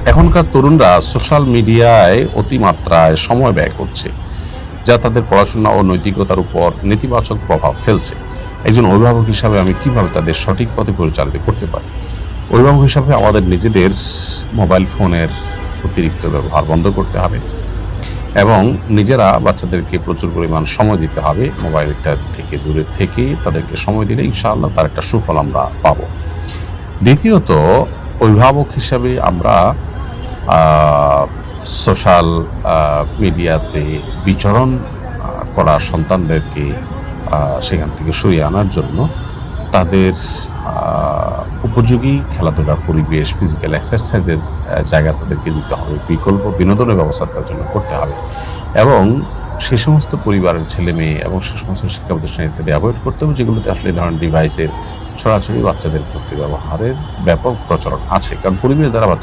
এখনকার তরুণরা সোশ্যাল মিডিয়ায় অতিমাত্রায় সময় ব্যয় করছে, যা তাদের পড়াশোনা ও নৈতিকতার উপর নেতিবাচক প্রভাব ফেলছে। একজন অভিভাবক হিসাবে আমি কিভাবে তাদের সঠিক পথে পরিচালিত করতে পারি? অভিভাবক হিসাবে আমাদের নিজেদের মোবাইল ফোনের অতিরিক্ত ব্যবহার বন্ধ করতে হবে এবং নিজেরা বাচ্চাদেরকে প্রচুর পরিমাণ সময় দিতে হবে। মোবাইল ইত্যাদি থেকে দূরে থেকে তাদেরকে সময় দিলে ইনশাআল্লাহ তার একটা সুফল আমরা পাবো। দ্বিতীয়ত, অভিভাবক হিসাবে আমরা সোশ্যাল মিডিয়াতে বিচরণ করা সন্তানদেরকে সেখান থেকে সরিয়ে আনার জন্য তাদের উপযোগী খেলাধুলার পরিবেশ, ফিজিক্যাল এক্সারসাইজের জায়গা তাদেরকে দিতে হবে, বিকল্প বিনোদনের ব্যবস্থা তার জন্য করতে হবে এবং সে সমস্ত পরিবারের ছেলে মেয়ে এবং সে সমস্ত শিক্ষা প্রতিষ্ঠান ইত্যাদি অ্যাভয়েড করতে হবে যেগুলোতে আসলে এই ধরনের ডিভাইসের ছড়াছড়ি বাচ্চাদের প্রতি ব্যবহারের ব্যাপক প্রচলন আছে, কারণ পরিবেশ দ্বারা বাচ্চা